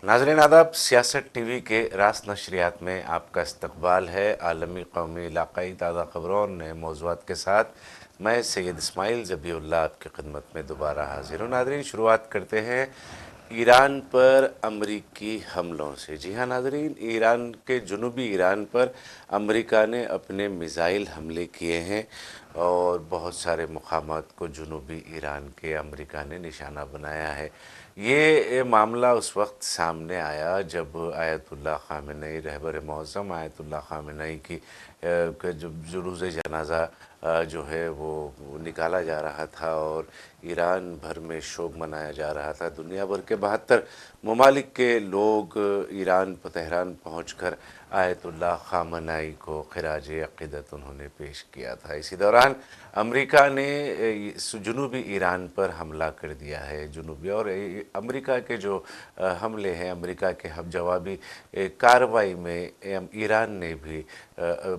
नाज़रीन आदाब, सियासत टीवी के रास नशरियात में आपका इस्तकबाल है। आलमी, कौमी, इलाक़ाई ताज़ा ख़बरों और नए मौज़ूआत के साथ मैं सैयद इस्माइल ज़बीउल्लाह आपकी खिदमत में दोबारा हाज़िर हूँ। नाज़रीन, शुरुआत करते हैं ईरान पर अमरीकी हमलों से। जी हाँ नाज़रीन, ईरान के जुनूबी ईरान पर अमरीका ने अपने मिज़ाइल हमले किए हैं और बहुत सारे मकामात को जुनूबी ईरान के अमरीका ने निशाना बनाया है। ये मामला उस वक्त सामने आया जब आयतुल्लाह ख़ामेनेई, रहबर मौज़म आयतुल्लाह ख़ामेनेई की जो जुलूस जनाज़ा जो है वो निकाला जा रहा था और ईरान भर में शोक मनाया जा रहा था। दुनिया भर के 72 ममालिक के लोग ईरान तेहरान पहुंचकर आयतुल्लाह ख़ामेनेई को ख़िराज अक़ीदत उन्होंने पेश किया था। इसी दौरान अमेरिका ने जुनूबी ईरान पर हमला कर दिया है। जुनूबी और अमेरिका के जो हमले हैं, अमेरिका के हम जवाबी कार्रवाई में ईरान ने भी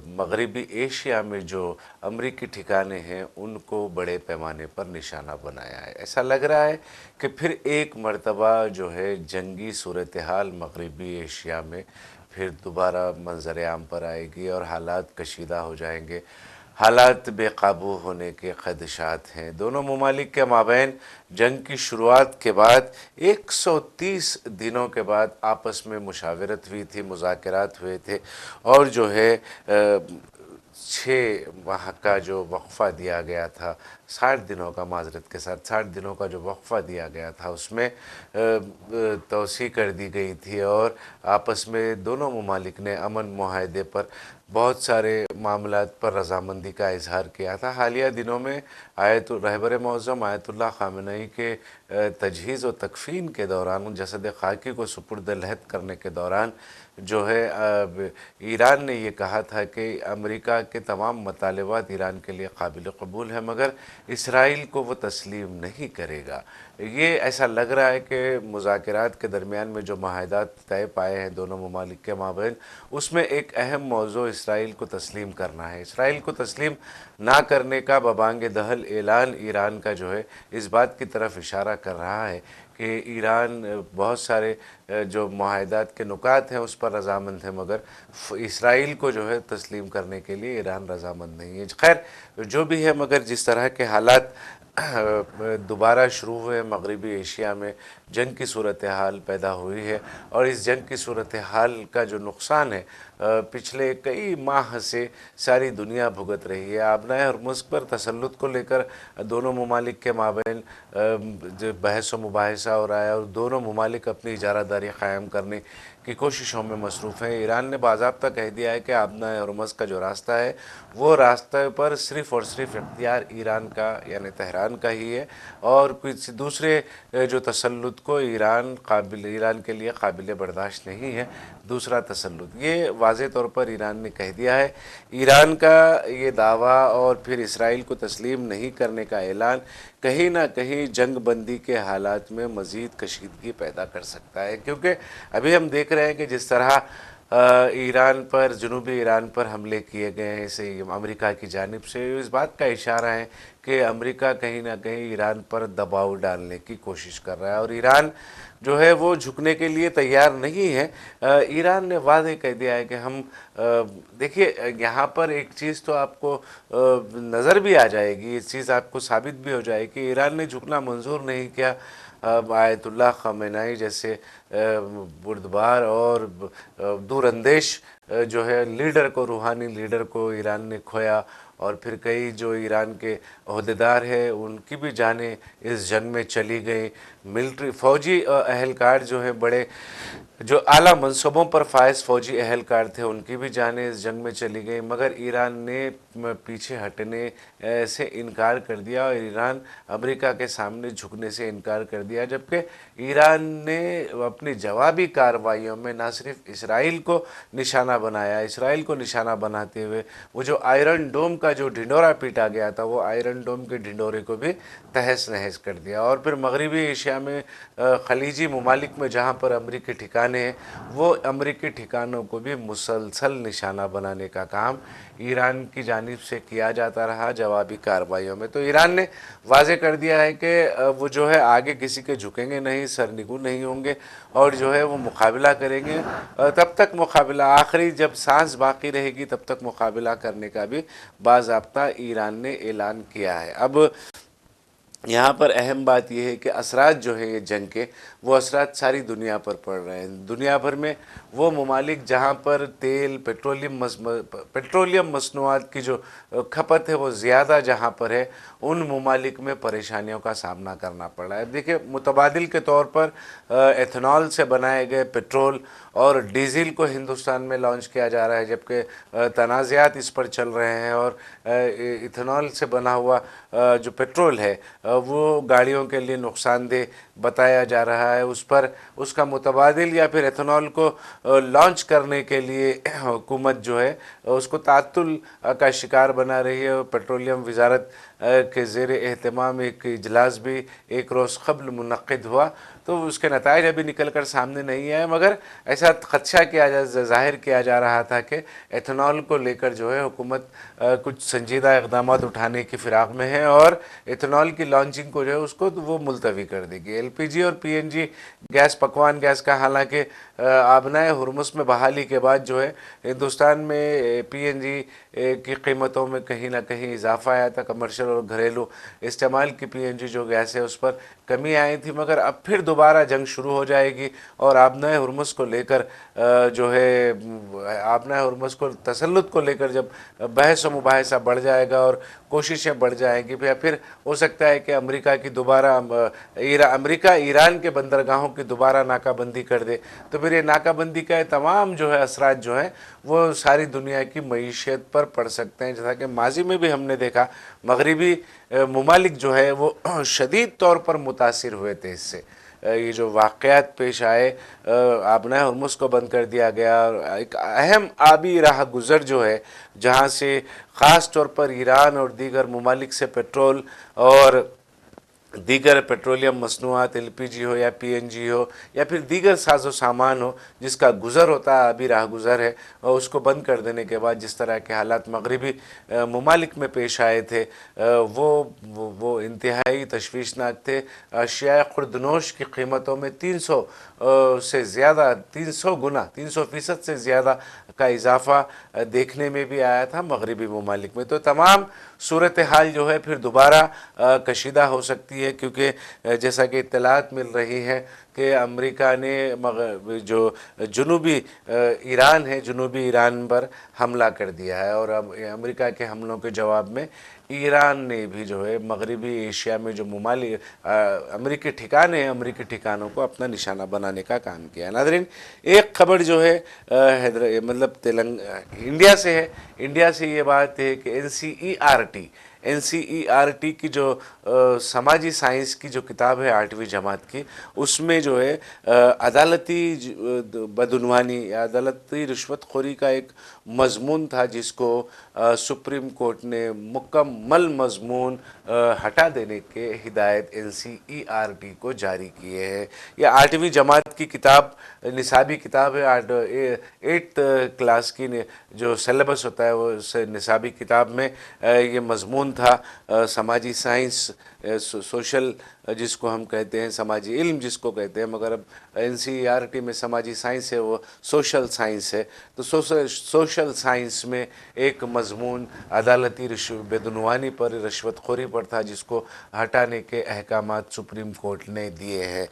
मगरबी एशिया में जो अमरीकी ठिकाने हैं उनको बड़े पैमाने पर निशाना बनाया है। ऐसा लग रहा है कि फिर एक मर्तबा जो है जंगी सूरत हाल मगरबी एशिया में फिर दोबारा मंजर आम पर आएगी और हालात कशीदा हो जाएंगे। हालात बेकाबू होने के ख़दशात हैं। दोनों ममालिक के माबैन जंग की शुरुआत के बाद 130 दिनों के बाद आपस में मुशावरत हुई थी, मुज़ाकरात हुए थे और जो है 6 माह का जो वक्फ़ा दिया गया था, 60 दिनों का, माज़रत के साथ 60 दिनों का जो वक्फ़ा दिया गया था उसमें तौसी कर दी गई थी और आपस में दोनों ममालिक ने अमन मुआहदे पर बहुत सारे मामलात पर रज़ामंदी का इजहार किया था। हालिया दिनों में रहबर मौज़म आयतुल्लाह ख़ामेनेई के तजहीज़ व तकफ़ीन के दौरान, जसद ख़ाकी को सुपुर्द लहद करने के दौरान जो है ईरान ने ये कहा था कि अमेरिका के तमाम मतलाबात ईरान के लिए काबिल कबूल है मगर इसराइल को वो तस्लीम नहीं करेगा। ये ऐसा लग रहा है कि मुज़ाकरात के दरमियान में जो माहदात तय पाए हैं दोनों ममालिक के माबैन, उसमें एक अहम मौज़ू इसराइल को तस्लीम करना है। इसराइल को तस्लीम ना करने का बबांग दहल ऐलान ईरान का जो है इस बात की तरफ इशारा कर रहा है कि ईरान बहुत सारे जो माहदात के नुकात हैं उस पर रज़ामंद है मगर इसराइल को जो है तस्लीम करने के लिए ईरान रज़ामंद नहीं है। खैर जो भी है, मगर जिस तरह के हालात दोबारा शुरू हुए मगरबी एशिया में, जंग की सूरत हाल पैदा हुई है और इस जंग की सूरत हाल का जो नुकसान है पिछले कई माह से सारी दुनिया भुगत रही है। आबनाए हरमुज़ पर तसल्लुत को लेकर दोनों ममालिक के माबैन जो बहस व मुबाहिसा हो रहा है और दोनों ममालिक अपनी इजारादारी क़ायम करने की कोशिशों में मसरूफ़ हैं। ईरान ने बाज़ाब्ता कह दिया है कि आबनाए हरमुज़ का जो रास्ता है वो रास्ते पर सिर्फ़ और सिर्फ इख्तियार ईरान का यानी तेहरान का ही है और कुछ दूसरे जो तसल्लुत को ईरान के लिए काबिल बर्दाश्त नहीं है। दूसरा तसल्लुत ये वाज़े तौर पर ईरान ने कह दिया है। ईरान का ये दावा और फिर इसराइल को तस्लीम नहीं करने का ऐलान कहीं ना कहीं जंग बंदी के हालात में मज़ीद कशीदगी पैदा कर सकता है, क्योंकि अभी हम देख रहे हैं कि जिस तरह ईरान पर, जुनूबी ईरान पर हमले किए गए हैं इसे अमेरिका की जानिब से, इस बात का इशारा है कि अमेरिका कहीं ना कहीं ईरान पर दबाव डालने की कोशिश कर रहा है और ईरान जो है वो झुकने के लिए तैयार नहीं है। ईरान ने वाज़ेह कह दिया है कि हम देखिए यहाँ पर एक चीज़ तो आपको नज़र भी आ जाएगी, इस चीज़ आपको साबित भी हो जाएगी कि ईरान ने झुकना मंजूर नहीं किया। आयतुल्लाह ख़ामेनेई जैसे बुर्दबार और दूरंदेश जो है लीडर को, रूहानी लीडर को ईरान ने खोया और फिर कई जो ईरान के अहदेदार हैं उनकी भी जानें इस जंग में चली गई। मिलिट्री फ़ौजी अहलकार जो है, बड़े जो आला मनसूबों पर फायज फ़ौजी अहलकार थे, उनकी भी जानें इस जंग में चली गई मगर ईरान ने पीछे हटने से इनकार कर दिया और ईरान अमेरिका के सामने झुकने से इनकार कर दिया। जबकि ईरान ने अपनी जवाबी कार्रवाइयों में न सिर्फ इसराइल को निशाना बनाया, इसराइल को निशाना बनाते हुए वो जो आयरन डोम का जो ढिंडोरा पीटा गया था, वो आयरन डोम के ढिंडोरे को भी तहस नहस कर दिया। और फिर मगरबी एशिया में खलीजी ममालिक में जहाँ पर अमरीकी ठिकाने ठिकाने हैं वो अमेरिकी ठिकानों को भी मुसलसल निशाना बनाने का काम ईरान की जानिब से किया जाता रहा जवाबी कार्रवाइयों में। तो ईरान ने वाजे कर दिया है कि वो जो है आगे किसी के झुकेंगे नहीं, सरनिगू नहीं होंगे और जो है वो मुकाबला करेंगे। तब तक मुकाबला, आखिरी जब सांस बाकी रहेगी तब तक मुकाबला करने का भी बाज़ाब्ता ईरान ने ऐलान किया है। अब यहाँ पर अहम बात यह है कि असरात जो है ये जंग के, वो असरात सारी दुनिया पर पड़ रहे हैं। दुनिया भर में वो ममालिक जहाँ पर तेल, पेट्रोलियम मसनूआत की जो खपत है वो ज़्यादा जहाँ पर है, उन ममालिक में परेशानियों का सामना करना पड़ रहा है। देखिए, मुतबादिल के तौर पर एथनॉल से बनाए गए पेट्रोल और डीज़ल को हिंदुस्तान में लॉन्च किया जा रहा है, जबकि तनाज़ात इस पर चल रहे हैं और इथेनॉल से बना हुआ जो पेट्रोल है वो गाड़ियों के लिए नुकसानदेह बताया जा रहा है। उस पर उसका मुतबादिल या फिर एथेनॉल को लॉन्च करने के लिए हुकूमत जो है उसको तातुल का शिकार बना रही है। पेट्रोलियम वजारत के ज़ेर एहतमाम एक इजलास भी एक रोज़ क़ब्ल मुनक़्क़िद हुआ, तो उसके नताइज अभी निकल कर सामने नहीं आए, मगर ऐसा ख़दशा ज़ाहिर किया जा रहा था कि एथेनॉल को लेकर जो है हुकूमत कुछ संजीदा इक़दाम उठाने की फ़िराक में है और एथेनॉल की लॉन्चिंग को जो है उसको वो मुलतवी कर देगी। एलपीजी और पीएनजी गैस, पकवान गैस का हालांकि आबनाए हुरमुस में बहाली के बाद जो है हिंदुस्तान में पीएनजी की कीमतों में कहीं ना कहीं इजाफा आया था। कमर्शियल और घरेलू इस्तेमाल की पीएनजी जो गैस है उस पर कमी आई थी, मगर अब फिर दोबारा जंग शुरू हो जाएगी और आबनाए हुरमुस को लेकर जो है आबनाए हुरमुस को तसल्लुत को लेकर जब बहस व मुबाहिसा बढ़ जाएगा और कोशिशें बढ़ जाएंगी, फिर हो सकता है कि अमेरिका की दोबारा अमेरिका ईरान के बंदरगाहों की दोबारा नाकाबंदी कर दे। तो फिर ये नाकाबंदी का तमाम जो है असरात जो हैं वो सारी दुनिया की मईशत पर पड़ सकते हैं। जैसा कि माजी में भी हमने देखा, मगरिबी ममालिक जो है वो शदीद तौर पर मुतासिर हुए थे इससे। ये जो वाक़यात पेश आए, आबनाए हुरमुस को बंद कर दिया गया और एक अहम आबी राह गुज़र जो है जहाँ से ख़ास तौर पर ईरान और दीगर ममालिक से पेट्रोल और दीगर पेट्रोलियम मसनूआत, एलपीजी हो या पीएनजी हो या फिर दीगर साजो सामान हो जिसका गुज़र होता है, अभी राह गुज़र है, और उसको बंद कर देने के बाद जिस तरह के हालात मगरिबी ममालिक में पेश आए थे वो इंतहाई तशवीशनाक थे। अशिया खुर्दनोश की कीमतों में 300 से ज़्यादा, 300 गुना, 300% से ज़्यादा का इजाफ़ा देखने में भी आया था मगरिबी ममालिक में। तो तमाम सूरत हाल जो है फिर दोबारा कशीदा हो सकती है, क्योंकि जैसा कि इत्तलात मिल रही है कि अमेरिका ने जो जुनूबी ईरान है, जुनूबी ईरान पर हमला कर दिया है और अब अमेरिका के हमलों के जवाब में ईरान ने भी जो है मगरिबी एशिया में जो ममालिक अमेरिकी ठिकाने हैं, अमेरिकी ठिकानों को अपना निशाना बनाने का काम किया। नाज़रीन, एक खबर जो है मतलब इंडिया से है। इंडिया से ये बात है कि एनसीईआरटी की जो समाजी साइंस की जो किताब है 8वीं जमात की, उसमें जो है अदालती बदउनवानी या अदालती रिश्वतखोरी का एक मजमून था जिसको सुप्रीम कोर्ट ने मुकम्मल मजमून हटा देने के हिदायत एनसीईआरटी को जारी किए हैं। यह 8वीं जमात की किताब, निसाबी किताब है। 8th क्लास की जो सिलेबस होता है वो निसाबी किताब में ये मजमून था। समाजी साइंस, सोशल जिसको हम कहते हैं, समाजी इल्म जिसको कहते हैं, मगर अब एनसीईआरटी में समाजी साइंस है वो सोशल साइंस है। तो सोशल साइंस में एक मजमून अदालती बेदुनवानी पर, रिश्वतखोरी पर था जिसको हटाने के अहकामात सुप्रीम कोर्ट ने दिए हैं।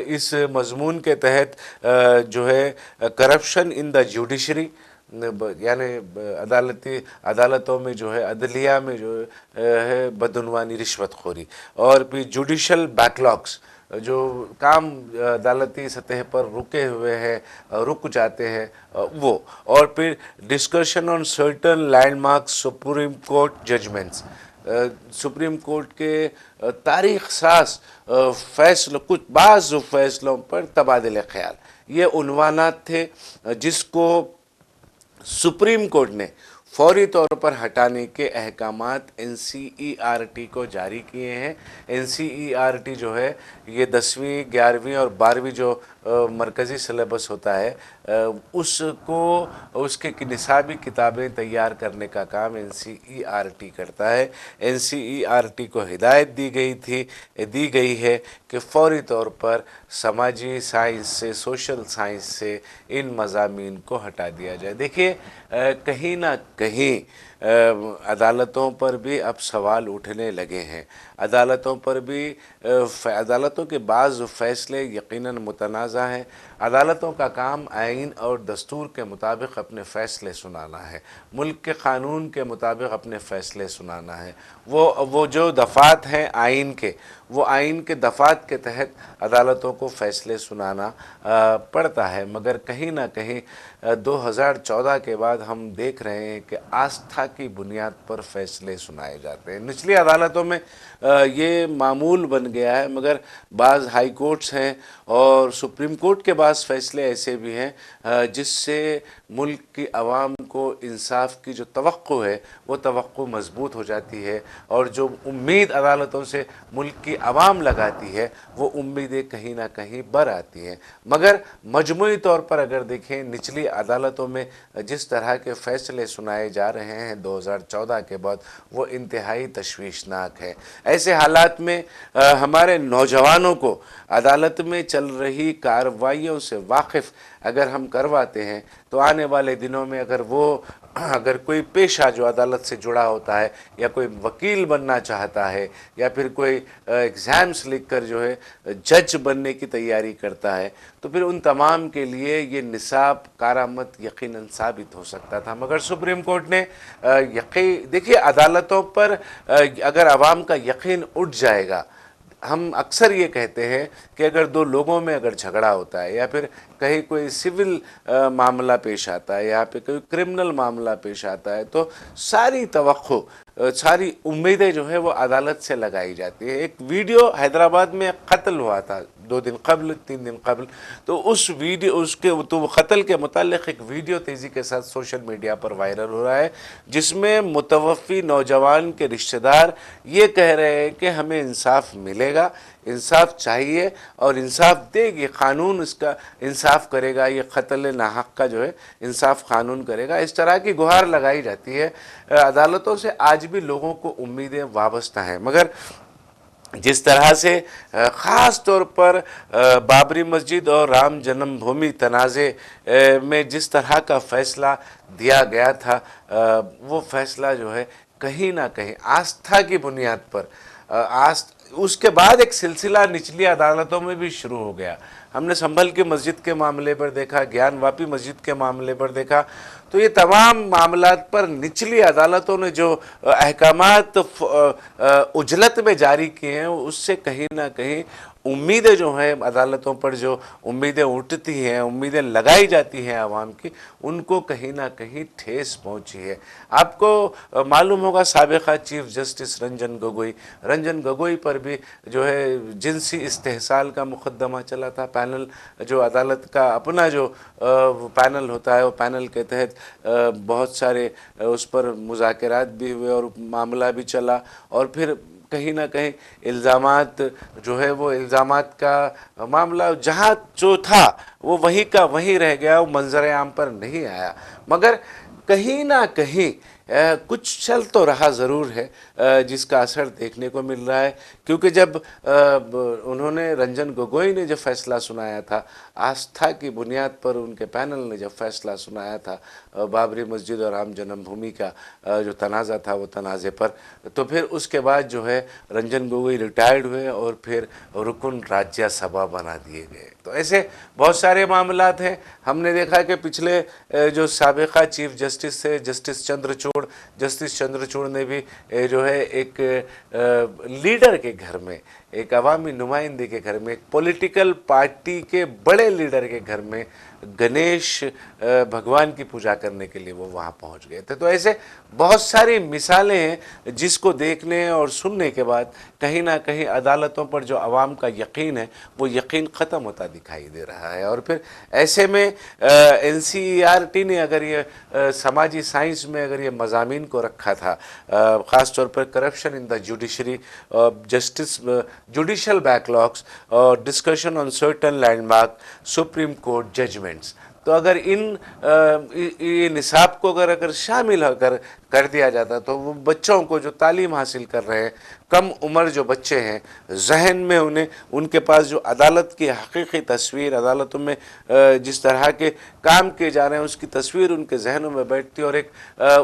इस मजमून के तहत जो है करप्शन इन द जुडिशरी, यानी अदालतों में जो है, अदलिया में जो है बदउनवानी, रिश्वतखोरी, और फिर जुडिशल बैकलॉग्स, जो काम अदालती सतह पर रुके हुए हैं, रुक जाते हैं वो, और फिर discussion on certain landmark supreme court judgments, supreme court के तारीख साज फैसलों, कुछ बाज़ फैसलों पर तबादले ख्याल, ये उन्वानात थे जिसको सुप्रीम कोर्ट ने फौरी तौर पर हटाने के अहकामात एनसीईआरटी को जारी किए हैं। एनसीईआरटी जो है ये 10वीं 11वीं और 12वीं जो मरकज़ी सिलेबस होता है उसको उसके निसाबी किताबें तैयार करने का काम एनसीईआरटी करता है। एनसीईआरटी को हिदायत दी गई है कि फौरी तौर पर समाजी साइंस से, सोशल साइंस से इन मज़ामीन को हटा दिया जाए। देखिए कहीं ना कहीं अदालतों पर भी अब सवाल उठने लगे हैं। अदालतों पर भी अदालतों के बाज़ फ़ैसले यकीनन मुतनाज़ा हैं। अदालतों का काम आइन और दस्तूर के मुताबिक अपने फ़ैसले सुनाना है, मुल्क के क़ानून के मुताबिक अपने फ़ैसले सुनाना है। वो जो दफ़ात हैं आइन के, वो आइन के दफ़ात के तहत अदालतों को फ़ैसले सुनाना पड़ता है। मगर कहीं ना कहीं 2014 के बाद हम देख रहे हैं कि आस्था की बुनियाद पर फ़ैसले सुनाए जाते हैं। निचली अदालतों में ये मामूल बन गया है, मगर बाज़ हाई कोर्ट्स हैं और सुप्रीम कोर्ट के बाज़ फ़ैसले ऐसे भी हैं जिससे मुल्क की आवाम को इंसाफ की जो तवक्को है वो तवक्को मजबूत हो जाती है, और जो उम्मीद अदालतों से मुल्क की आवाम लगाती है वो उम्मीदें कहीं ना कहीं बर आती हैं। मगर मजमूई तौर पर अगर देखें, निचली अदालतों में जिस तरह के फ़ैसले सुनाए जा रहे हैं 2014 के बाद, वो इंतहाई तशवीशनाक है। ऐसे हालात में हमारे नौजवानों को अदालत में चल रही कार्रवाइयों से वाकिफ़ अगर हम करवाते हैं तो आने वाले दिनों में अगर कोई पेशा जो अदालत से जुड़ा होता है, या कोई वकील बनना चाहता है, या फिर कोई एग्ज़ाम्स लिख कर जो है जज बनने की तैयारी करता है, तो फिर उन तमाम के लिए ये निसाब कारामद यकीनन साबित हो सकता था। मगर सुप्रीम कोर्ट ने देखिए अदालतों पर अगर आवाम का यकीन उठ जाएगा, हम अक्सर ये कहते हैं कि अगर दो लोगों में अगर झगड़ा होता है, या फिर कहीं कोई सिविल मामला पेश आता है, या फिर कोई क्रिमिनल मामला पेश आता है, तो सारी तवक्को, सारी उम्मीदें जो है वो अदालत से लगाई जाती है। एक वीडियो हैदराबाद में कत्ल हुआ था 2 दिन कबल, 3 दिन कबल, तो उस वीडियो तो कत्ल के मुतालिक एक वीडियो तेज़ी के साथ सोशल मीडिया पर वायरल हो रहा है, जिसमें मुतवफ़ी नौजवान के रिश्तेदार ये कह रहे हैं कि हमें इंसाफ मिलेगा, इंसाफ चाहिए और इंसाफ देगी, क़ानून इसका इंसाफ करेगा, ये कत्ल नाहक का जो है इंसाफ क़ानून करेगा। इस तरह की गुहार लगाई जाती है। अदालतों से आज भी लोगों को उम्मीदें वाबस्ता हैं, मगर जिस तरह से ख़ास तौर पर बाबरी मस्जिद और राम जन्मभूमि तनाज़े में जिस तरह का फ़ैसला दिया गया था, वो फ़ैसला जो है कहीं ना कहीं आस्था की बुनियाद पर उसके बाद एक सिलसिला निचली अदालतों में भी शुरू हो गया। हमने संभल की मस्जिद के मामले पर देखा, ज्ञानवापी मस्जिद के मामले पर देखा, तो ये तमाम मामलात पर निचली अदालतों ने जो अहकामात उजलत में जारी किए हैं, उससे कहीं ना कहीं उम्मीदें जो हैं अदालतों पर, जो उम्मीदें उठती हैं, उम्मीदें लगाई जाती हैं आवाम की, उनको कहीं ना कहीं ठेस पहुंची है। आपको मालूम होगा साबिक़ा चीफ जस्टिस रंजन गोगोई पर भी जो है जिनसी इस्तेहसाल का मुकदमा चला था। पैनल जो अदालत का अपना जो पैनल होता है, वो पैनल के तहत बहुत सारे उस पर मुज़ाकरात भी हुए और मामला भी चला, और फिर कहीं ना कहीं इल्ज़ामात जो है वो इल्ज़ामात का मामला जहाँ जो था वो वहीं का वहीं रह गया, वो मंजर आम पर नहीं आया। मगर कहीं ना कहीं कुछ चल तो रहा ज़रूर है, जिसका असर देखने को मिल रहा है, क्योंकि जब उन्होंने रंजन गोगोई ने जब फ़ैसला सुनाया था, आस्था की बुनियाद पर उनके पैनल ने जब फ़ैसला सुनाया था बाबरी मस्जिद और राम जन्मभूमि का जो तनाज़ा था वो तनाज़े पर, तो फिर उसके बाद जो है रंजन गोगोई रिटायर्ड हुए और फिर रुकन राज्यसभा बना दिए गए। तो ऐसे बहुत सारे मामलात हैं। हमने देखा कि पिछले जो साबिक़ा चीफ जस्टिस थे, जस्टिस चंद्रचूड़, चंद्रचूड़, जस्टिस चंद्रचूड़ ने भी जो है एक लीडर के घर में, एक अवामी नुमाइंदे के घर में, एक पॉलिटिकल पार्टी के बड़े लीडर के घर में गणेश भगवान की पूजा करने के लिए वो वहाँ पहुँच गए थे। तो ऐसे बहुत सारी मिसालें हैं जिसको देखने और सुनने के बाद कहीं ना कहीं अदालतों पर जो आवाम का यकीन है वो यकीन ख़त्म होता दिखाई दे रहा है। और फिर ऐसे में NCERT ने अगर ये समाजी साइंस में अगर ये मज़ामीन को रखा था, ख़ास तौर पर corruption in the judiciary, justice, judicial backlogs और discussion on certain landmark supreme court judgements, तो अगर ये निसाब को अगर शामिल कर दिया जाता तो वो बच्चों को जो तालीम हासिल कर रहे हैं, कम उम्र जो बच्चे हैं, जहन में उनके पास जो अदालत की हकीकी तस्वीर, अदालतों में जिस तरह के काम किए जा रहे हैं उसकी तस्वीर उनके जहनों में बैठती और एक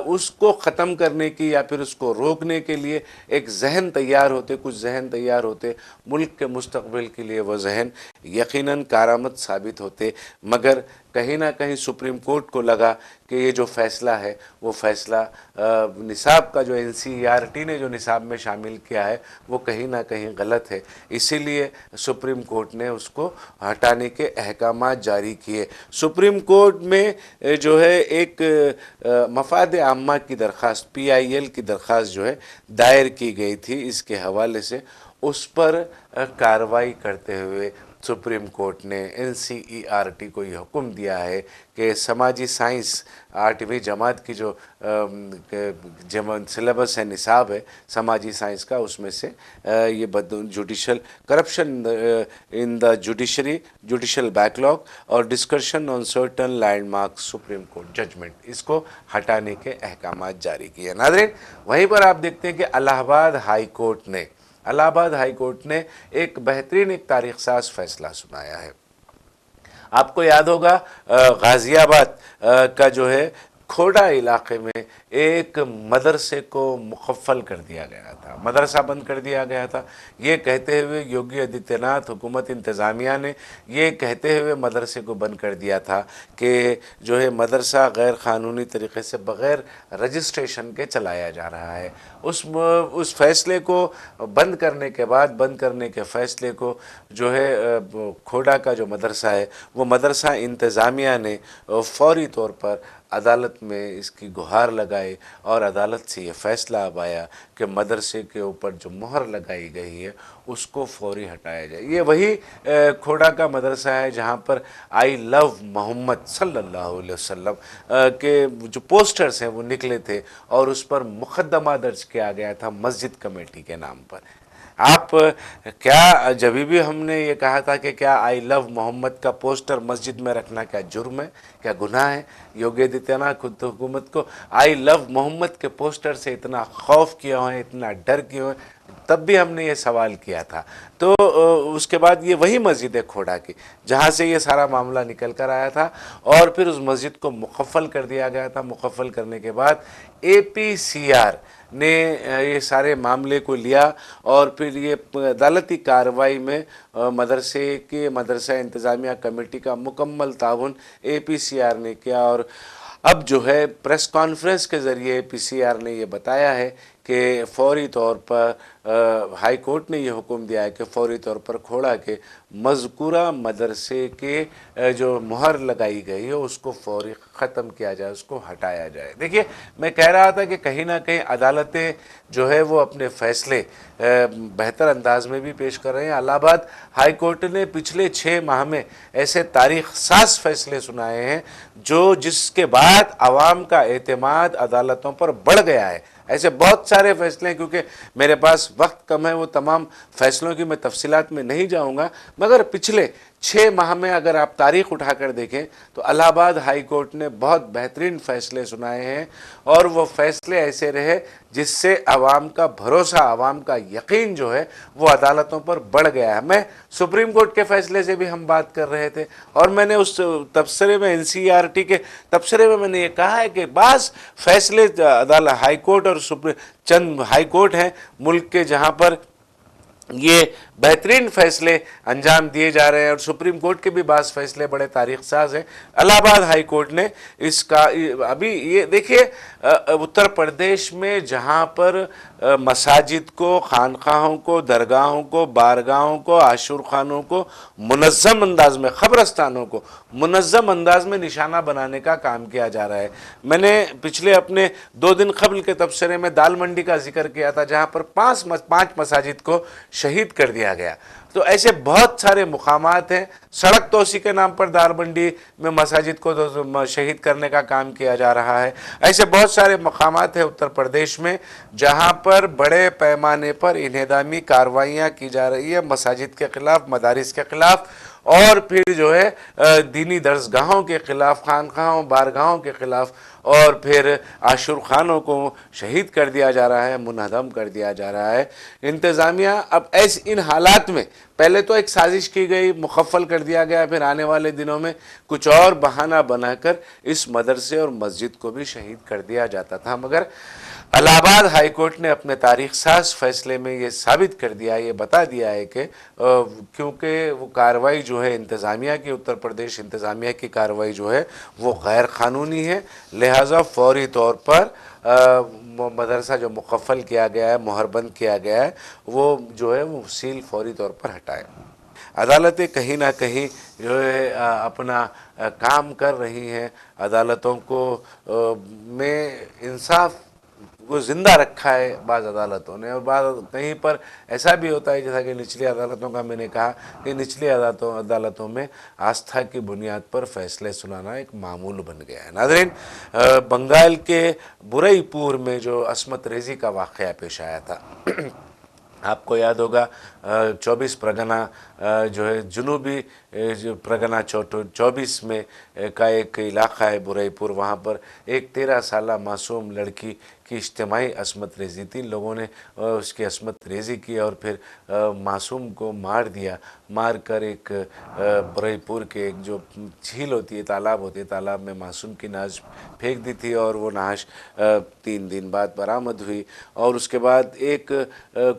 उसको ख़त्म करने की या फिर उसको रोकने के लिए एक जहन तैयार होते, कुछ जहन तैयार होते, मुल्क के मुस्तकबिल के लिए वो जहन यकीनन कारामद साबित होते। मगर कहीं ना कहीं सुप्रीम कोर्ट को लगा कि ये जो फ़ैसला है वो फ़ैसला निसाब का जो NCERT ने जो निसाब में शामिल किया है वो कहीं ना कहीं गलत है, इसीलिए सुप्रीम कोर्ट ने उसको हटाने के अहकामात जारी किए। सुप्रीम कोर्ट में जो है एक मफाद आम्मा की दरख्वास्त, PIL की दरख्वास्त जो है दायर की गई थी, इसके हवाले से उस पर कार्रवाई करते हुए सुप्रीम कोर्ट ने NCERT को ये हुक्म दिया है कि समाजी साइंस 8वीं जमात की जो सिलेबस है, निसाब है समाजी साइंस का, उसमें से ये judicial corruption in the judiciary, judicial backlog और discussion on certain landmark supreme court judgement, इसको हटाने के अहकामात जारी किए। नाज़रीन, वहीं पर आप देखते हैं कि इलाहाबाद हाई कोर्ट ने एक बेहतरीन, एक तारीख साज फैसला सुनाया है। आपको याद होगा गाज़ियाबाद का जो है खोड़ा इलाके में एक मदरसे को मुकफ़ल कर दिया गया था, मदरसा बंद कर दिया गया था। ये कहते हुए योगी आदित्यनाथ हुकूमत इंतज़ामिया ने ये कहते हुए मदरसे को बंद कर दिया था कि जो है मदरसा गैर क़ानूनी तरीक़े से बग़ैर रजिस्ट्रेशन के चलाया जा रहा है। उस फैसले को बंद करने के बाद, बंद करने के फ़ैसले को जो है खोड़ा का जो मदरसा है वो मदरसा इंतज़ामिया ने फ़ौरी तौर पर अदालत में इसकी गुहार लगाई और अदालत से ये फ़ैसला अब आया कि मदरसे के ऊपर जो मोहर लगाई गई है उसको फौरी हटाया जाए। ये वही खोड़ा का मदरसा है जहाँ पर आई लव मोहम्मद सल्लल्लाहु अलैहि वसल्लम के जो पोस्टर्स हैं वो निकले थे और उस पर मुकदमा दर्ज किया गया था मस्जिद कमेटी के नाम पर। आप क्या, जब भी हमने ये कहा था कि क्या आई लव मोहम्मद का पोस्टर मस्जिद में रखना क्या जुर्म है, क्या गुनाह है? योगी आदित्यनाथ खुद हुकूमत को आई लव मोहम्मद के पोस्टर से इतना खौफ किया है, इतना डर किया है, तब भी हमने ये सवाल किया था। तो उसके बाद ये वही मस्जिद है खोड़ा की जहाँ से ये सारा मामला निकल कर आया था और फिर उस मस्जिद को मुकफ़ल कर दिया गया था। मुकफ़ल करने के बाद APCR ने ये सारे मामले को लिया और फिर ये अदालती कार्रवाई में मदरसा इंतज़ामिया कमेटी का मुकम्मल ताउन APCR ने किया। और अब जो है प्रेस कॉन्फ्रेंस के ज़रिए APCR ने ये बताया है कि फ़ौरी तौर पर हाई कोर्ट ने ये हुक्म दिया है कि फ़ौरी तौर पर खोड़ा के मज़कूरा मदरसे के जो मुहर लगाई गई है उसको फ़ौरी ख़त्म किया जाए, उसको हटाया जाए। देखिए, मैं कह रहा था कि कहीं ना कहीं अदालतें जो है वो अपने फ़ैसले बेहतर अंदाज में भी पेश कर रहे हैं। इलाहाबाद हाई कोर्ट ने पिछले 6 माह में ऐसे तारीख साज फैसले सुनाए हैं जिसके बाद आवाम का एतमाद अदालतों पर बढ़ गया है। ऐसे बहुत सारे फैसले हैं, क्योंकि मेरे पास वक्त कम है, वो तमाम फैसलों की मैं तफसीलात में नहीं जाऊंगा, मगर पिछले 6 माह में अगर आप तारीख उठाकर देखें तो इलाहाबाद हाई कोर्ट ने बहुत बेहतरीन फ़ैसले सुनाए हैं और वो फ़ैसले ऐसे रहे जिससे आवाम का भरोसा, आवाम का यकीन जो है वो अदालतों पर बढ़ गया है। मैं सुप्रीम कोर्ट के फ़ैसले से भी हम बात कर रहे थे और मैंने उस तबसरे में NCERT के तबसरे में मैंने ये कहा है कि बाज़ फ़ैसले हाई कोर्ट और चंद हाई कोर्ट हैं मुल्क के जहाँ पर ये बेहतरीन फैसले अंजाम दिए जा रहे हैं और सुप्रीम कोर्ट के भी बाज़ फैसले बड़े तारीख साज हैं। इलाहाबाद हाई कोर्ट ने इसका अभी ये देखिए, उत्तर प्रदेश में जहाँ पर मसाजिद को, खानकाहों को, दरगाहों को, बारगाहों को, आशूर खानों को मुनज़्ज़म अंदाज में, ख़बरस्तानों को मुनज़्ज़म अंदाज में निशाना बनाने का काम किया जा रहा है। मैंने पिछले अपने 2 दिन कबल के तबसरे में दाल मंडी का जिक्र किया था, जहाँ पर 5 मसाजिद को शहीद कर दिया गया। तो ऐसे बहुत सारे मुकामात हैं। सड़क तोसी के नाम पर दालमंडी में मसाजिद को तो शहीद करने का काम किया जा रहा है। ऐसे बहुत सारे मकामात हैं उत्तर प्रदेश में जहां पर बड़े पैमाने पर इन्हेदामी कार्रवाइयाँ की जा रही है मसाजिद के ख़िलाफ़, मदारिस के ख़िलाफ़, और फिर जो है दीनी दरसगाहों के ख़िलाफ़, खानकाहों बारगाहों के ख़िलाफ़, और फिर आशूर खानों को शहीद कर दिया जा रहा है, मुनहदम कर दिया जा रहा है। इंतज़ामिया अब ऐसे इन हालात में, पहले तो एक साजिश की गई, मुखफ़्फ़ल कर दिया गया, फिर आने वाले दिनों में कुछ और बहाना बनाकर इस मदरसे और मस्जिद को भी शहीद कर दिया जाता था। मगर इलाहाबाद हाई कोर्ट ने अपने तारीख साज फैसले में ये साबित कर दिया, ये बता दिया है कि क्योंकि वो कार्रवाई जो है इंतज़ामिया की, उत्तर प्रदेश इंतज़ामिया की कार्रवाई जो है वो गैर क़ानूनी है, लिहाजा फौरी तौर पर मदरसा जो मुकफ़्फ़ल किया गया है, मुहरबंद किया गया है, वो जो है वो सील फौरी तौर पर हटाए। अदालतें कहीं ना कहीं जो है अपना काम कर रही हैं। अदालतों को में इंसाफ को ज़िंदा रखा है बाज़ अदालतों ने, और बाज़ कहीं पर ऐसा भी होता है, जैसा कि निचली अदालतों का मैंने कहा कि निचली अदालतों में आस्था की बुनियाद पर फैसले सुनाना एक मामूल बन गया है। नाज़रीन, बंगाल के बुरईपुर में जो अस्मत रेज़ी का वाक़या पेश आया था, आपको याद होगा 24 परगना जो है जुनूबी जो परगना 24 में का एक इलाक़ा है बुरईपुर, वहाँ पर एक 13 साला मासूम लड़की की इज्तिमाई अस्मत रेज़ी थी। लोगों ने उसकी अस्मत रेज़ी की और फिर मासूम को मार दिया। मार कर एक बुरईपुर के एक जो झील होती है, तालाब होती है, तालाब में मासूम की नाश फेंक दी थी और वो नाश 3 दिन बाद बरामद हुई। और उसके बाद एक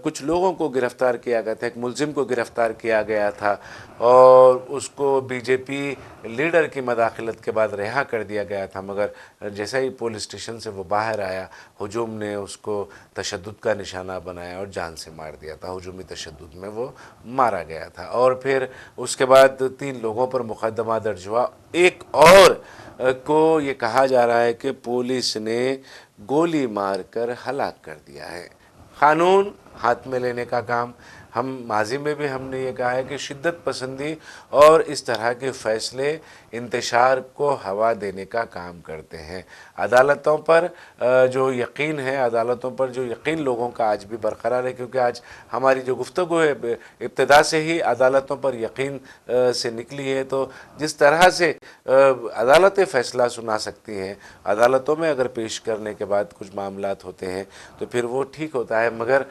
कुछ लोगों को गिरफ़्तार किया गया था, एक मुलजिम को गिरफ़्तार किया गया था और उसको बीजेपी लीडर की मदाखलत के बाद रिहा कर दिया गया था। मगर जैसे ही पुलिस स्टेशन से वो बाहर आया, हुजूम ने उसको तशद्दुद का निशाना बनाया और जान से मार दिया था। हुजूमी तशद्दुद में वो मारा गया था। और फिर उसके बाद 3 लोगों पर मुकदमा दर्ज हुआ। एक और को ये कहा जा रहा है कि पुलिस ने गोली मारकर हलाक कर दिया है। कानून हाथ में लेने का काम, हम माजी में भी हमने ये कहा है कि शिद्दत पसंदी और इस तरह के फ़ैसले इंतशार को हवा देने का काम करते हैं। अदालतों पर जो यकीन है, अदालतों पर जो यकीन लोगों का आज भी बरकरार है, क्योंकि आज हमारी जो गुफ्तगू है इब्तिदा से ही अदालतों पर यकीन से निकली है। तो जिस तरह से अदालतें फ़ैसला सुना सकती हैं, अदालतों में अगर पेश करने के बाद कुछ मामलात होते हैं तो फिर वो ठीक होता है। मगर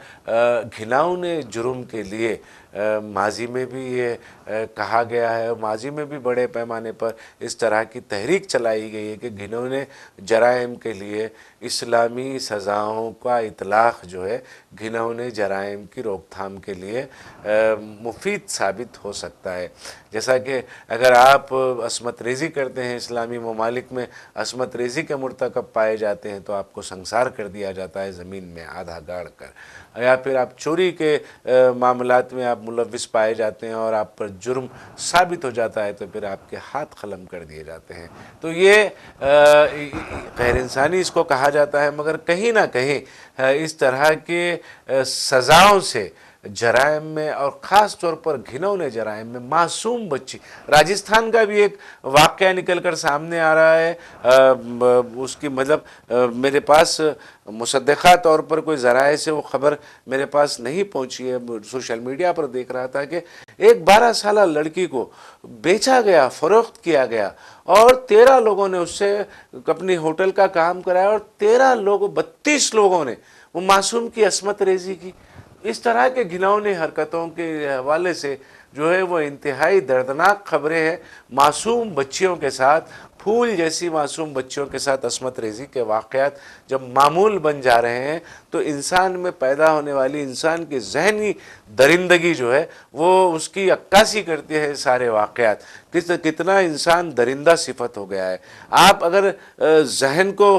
घिनौने जुर्म के लिए माजी में भी ये कहा गया है, माजी में भी बड़े पैमाने पर इस तरह की तहरीक चलाई गई है कि घिनौने जराइम के लिए इस्लामी सज़ाओं का इतलाक़ जो है घिनौने जराइम की रोकथाम के लिए मुफीद साबित हो सकता है। जैसा कि अगर आप अस्मत रेज़ी करते हैं, इस्लामी ममालिक में अस्मत रेज़ी के मुर्तकब पाए जाते हैं तो आपको संसार कर दिया जाता है ज़मीन में आधा गाड़ कर, या फिर आप चोरी के मामलात में आप मुलव्विस पाए जाते हैं और आप पर जुर्म साबित हो जाता है तो फिर आपके हाथ कलम कर दिए जाते हैं। तो ये गैर इंसानी इसको कहा जाता है। मगर कहीं ना कहीं इस तरह के सज़ाओं से जराइम में और ख़ास तौर पर घिनौने जराइम में मासूम बच्ची, राजस्थान का भी एक वाक़या निकल कर सामने आ रहा है। उसकी मतलब मेरे पास मुसद्दक़ा तौर पर कोई ज़राए से वो ख़बर मेरे पास नहीं पहुंची है, सोशल मीडिया पर देख रहा था कि एक 12 साला लड़की को बेचा गया, फ़रोख्त किया गया और 13 लोगों ने उससे अपनी होटल का काम कराया और 32 लोगों ने वो मासूम की अस्मत रेज़ी की। इस तरह के घिनौने हरकतों के हवाले से जो है वो इंतहाई दर्दनाक खबरें हैं। मासूम बच्चियों के साथ फूल जैसी मासूम बच्चियों के साथ अस्मत रेज़ी के वाक़यात जब मामूल बन जा रहे हैं तो इंसान में पैदा होने वाली इंसान की ज़हनी दरिंदगी जो है वो उसकी अक्कासी करती है सारे वाक़यात। कितना इंसान दरिंदा सिफत हो गया है। आप अगर जहन को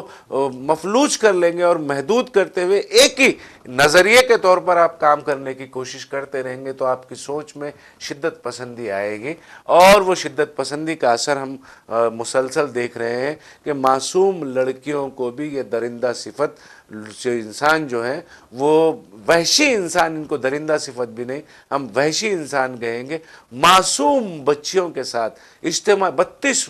मफलूज कर लेंगे और महदूद करते हुए एक ही नज़रिए के तौर पर आप काम करने की कोशिश करते रहेंगे तो आपकी सोच में शिद्दत पसंदी आएगी और वो शिद्दत पसंदी का असर हम मुसलसल देख रहे हैं कि मासूम लड़कियों को भी ये दरिंदा सिफत जो इंसान जो है वो वहशी इंसान, इनको दरिंदा सिफत भी नहीं, हम वहशी इंसान कहेंगे, मासूम बच्चियों के साथ इज्तिमा 32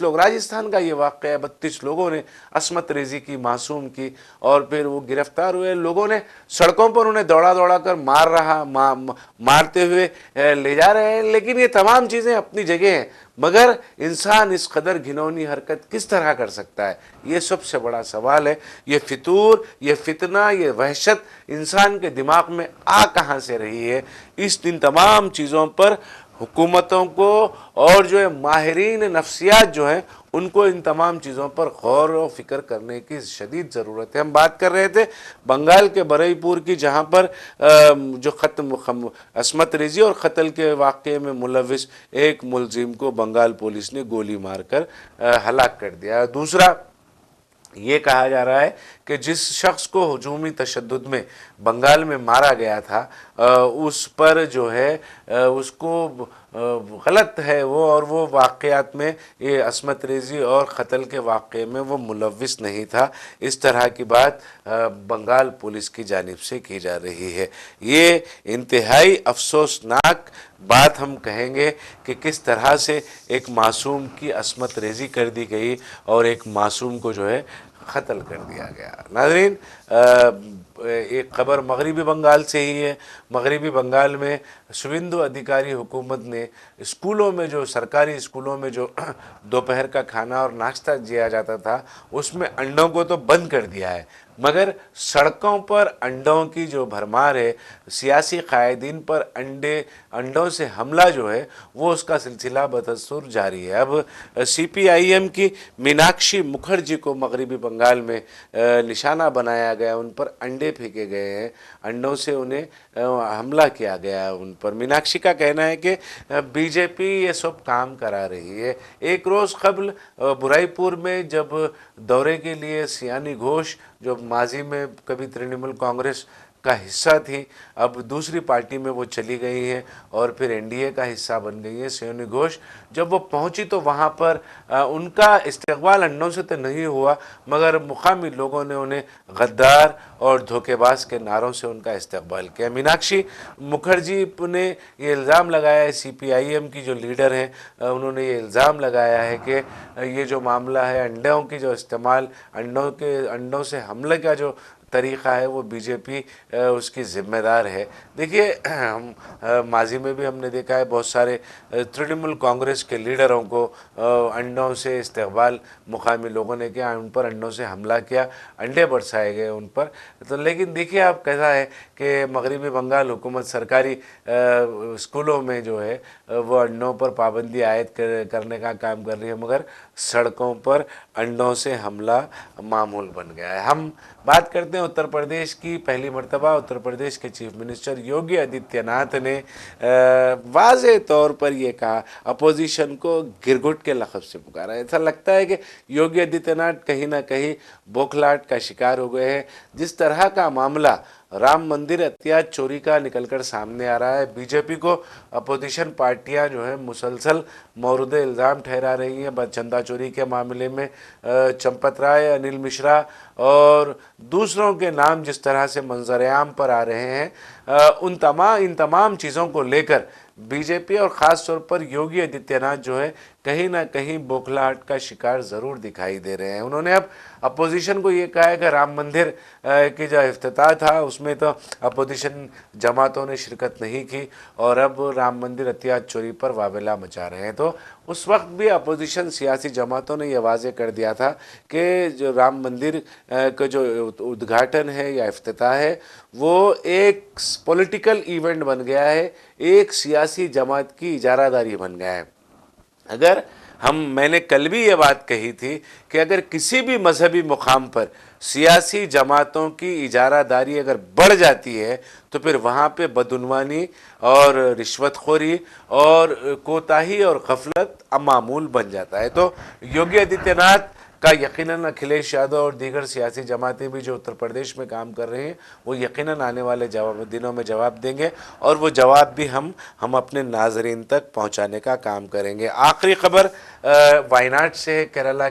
लोग राजस्थान का ये वाक़या है। 32 लोगों ने अस्मत रेज़ी की, मासूम की, और फिर वो गिरफ्तार हुए। लोगों ने सड़कों पर उन्हें दौड़ा दौड़ा कर मारते हुए ले जा रहे हैं। लेकिन ये तमाम चीज़ें अपनी जगह हैं, मगर इंसान इस कदर घिनौनी हरकत किस तरह कर सकता है, ये सबसे बड़ा सवाल है। ये फितूर, ये फितना, ये वहशत इंसान के दिमाग में आ कहाँ से रही है? इन तमाम चीज़ों पर हुकूमतों को और जो है माहिरीन नफ्सियात जो हैं उनको इन तमाम चीज़ों पर गौर और फिक्र करने की शदीद ज़रूरत है। हम बात कर रहे थे बंगाल के बरईपुर की, जहाँ पर जो अस्मत रेज़ी और क़त्ल के वाक़े में मुलविस एक मुलजिम को बंगाल पुलिस ने गोली मारकर हलाक कर दिया। दूसरा ये कहा जा रहा है कि जिस शख्स को हुजूमी तशद्दुद में बंगाल में मारा गया था उस पर जो है उसको गलत है वो, और वो वाक़यात में ये अस्मत रेज़ी और क़त्ल के वाक़े में वो मुलविस नहीं था। इस तरह की बात बंगाल पुलिस की जानिब से की जा रही है। ये इंतहाई अफसोसनाक बात हम कहेंगे कि किस तरह से एक मासूम की अस्मत रेज़ी कर दी गई और एक मासूम को जो है क़त्ल कर दिया गया। नाज़रीन, एक खबर मगरिबी बंगाल से ही है। मगरिबी बंगाल में शुवेंदु अधिकारी हुकूमत ने स्कूलों में, जो सरकारी स्कूलों में जो दोपहर का खाना और नाश्ता दिया जाता था उसमें अंडों को तो बंद कर दिया है, मगर सड़कों पर अंडों की जो भरमार है, सियासी कायदीन पर अंडों से हमला जो है वो उसका सिलसिला बदस्तूर जारी है। अब CPIM की मीनाक्षी मुखर्जी को मगरिबी बंगाल में निशाना बनाया गया, उन पर अंडे फेंके गए हैं, अंडों से उन्हें हमला किया गया है उन पर। मीनाक्षी का कहना है कि BJP ये सब काम करा रही है। एक रोज़ कबल बुराईपुर में जब दौरे के लिए सियानी घोष, जो माजी में कभी तृणमूल कांग्रेस का हिस्सा थी, अब दूसरी पार्टी में वो चली गई हैं और फिर NDA का हिस्सा बन गई है, सियानी घोष, जब वो पहुंची तो वहाँ पर उनका इस्तकबाल अंडों से तो नहीं हुआ, मगर मुकामी लोगों ने उन्हें गद्दार और धोखेबाज के नारों से उनका इस्तकबाल किया। मीनाक्षी मुखर्जी ने ये इल्ज़ाम लगाया है, CPIM की जो लीडर हैं उन्होंने ये इल्ज़ाम लगाया है कि ये जो मामला है अंडों की जो इस्तेमाल, अंडों से हमले का जो तरीक़ा है वो BJP उसकी ज़िम्मेदार है। देखिए, हम माजी में भी हमने देखा है बहुत सारे तृणमूल कांग्रेस के लीडरों को अंडों से इस्तकबाल मुकामी लोगों ने किया, उन पर अंडों से हमला किया, अंडे बरसाए गए उन पर। तो लेकिन देखिए आप कैसा है कि मगरिबी बंगाल हुकूमत सरकारी स्कूलों में जो है वो अंडों पर पाबंदी आयद करने का काम कर रही है, मगर सड़कों पर अंडों से हमला मामूल बन गया है। हम बात करते हैं उत्तर प्रदेश की। पहली मर्तबा उत्तर प्रदेश के चीफ मिनिस्टर योगी आदित्यनाथ ने वाज़े तौर पर यह कहा, अपोजिशन को गिरगुट के लक़ब से पुकारा। ऐसा लगता है कि योगी आदित्यनाथ कहीं ना कहीं बौखलाहट का शिकार हो गए हैं। जिस तरह का मामला राम मंदिर अतियात चोरी का निकलकर सामने आ रहा है, BJP को अपोजिशन पार्टियां जो है मुसलसल मौरूद इल्ज़ाम ठहरा रही हैं। चंदा चोरी के मामले में चंपत राय, अनिल मिश्रा और दूसरों के नाम जिस तरह से मंजर-ए-आम पर आ रहे हैं, इन तमाम चीज़ों को लेकर BJP और ख़ास तौर पर योगी आदित्यनाथ जो है कहीं ना कहीं बौखलाहट का शिकार ज़रूर दिखाई दे रहे हैं। उन्होंने अब अपोजिशन को ये कहा है कि राम मंदिर की जो इफ्तिताह था उसमें तो अपोजिशन जमातों ने शिरकत नहीं की और अब राम मंदिर अतियात चोरी पर वावेला मचा रहे हैं। तो उस वक्त भी अपोजिशन सियासी जमातों ने यह वाज़े कर दिया था कि जो राम मंदिर का जो उद्घाटन है या इफ्तिताह है वो एक पॉलिटिकल इवेंट बन गया है, एक सियासी जमात की इजारादारी बन गया है। अगर मैंने कल भी ये बात कही थी कि अगर किसी भी मजहबी मुकाम पर सियासी जमातों की इजारादारी अगर बढ़ जाती है तो फिर वहाँ पे बदउनवानी और रिश्वतखोरी और कोताही और गफलत मामूल बन जाता है। तो योगी आदित्यनाथ का यकीनन अखिलेश यादव और दीगर सियासी जमातें भी जो उत्तर प्रदेश में काम कर रहे हैं वो यकीनन आने वाले दिनों में जवाब देंगे, और वो जवाब भी हम अपने नाजरीन तक पहुंचाने का काम करेंगे। आखिरी खबर वायनाड से है, केरला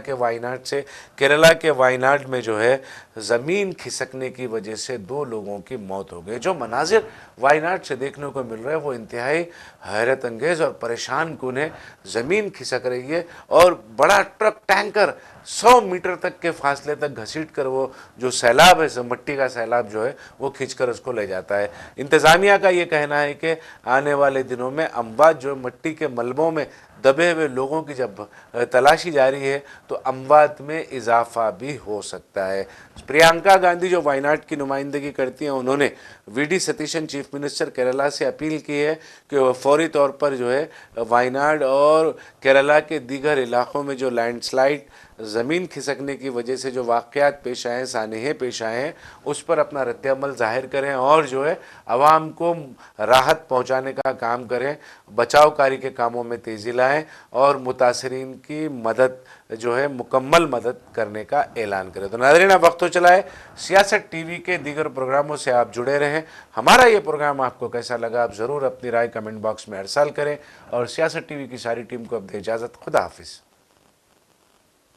के वायनाड में जो है ज़मीन खिसकने की वजह से 2 लोगों की मौत हो गई। जो मनाजिर वायनाड से देखने को मिल रहे हैं वो इंतहाई हैरत अंगेज़ और परेशान कुन है। ज़मीन खिसक रही है और बड़ा ट्रक टैंकर 100 मीटर तक के फासले तक घसीट कर वो जो सैलाब है, मट्टी का सैलाब जो है वो खींचकर उसको ले जाता है। इंतज़ामिया का ये कहना है कि आने वाले दिनों में अमवात जो मट्टी के मलबों में दबे हुए लोगों की जब तलाशी जारी है तो अमवात में इजाफा भी हो सकता है। प्रियंका गांधी जो वायनाड की नुमाइंदगी करती हैं, उन्होंने वीडी सतीशन चीफ मिनिस्टर केरला से अपील की है कि वह फौरी तौर पर जो है वायनाड और केरला के दीगर इलाकों में जो लैंडस्लाइड ज़मीन खिसकने की वजह से जो वाक़यात पेश आए हैं, सानहे पेश आए हैं, उस पर अपना रद्द-ए-अमल ज़ाहिर करें और जो है आवाम को राहत पहुँचाने का काम करें, बचाव कार्य के कामों में तेज़ी लाएँ और मुतासरीन की मदद जो है मुकम्मल मदद करने का ऐलान करें। तो नाज़रीन, अब वक्त हो चला है सियासत टीवी के दीगर प्रोग्रामों से आप जुड़े रहें। हमारा ये प्रोग्राम आपको कैसा लगा आप ज़रूर अपनी राय कमेंट बॉक्स में अरसाल करें और सियासत टीवी की सारी टीम को अब दे इजाज़त। खुदा हाफिज़।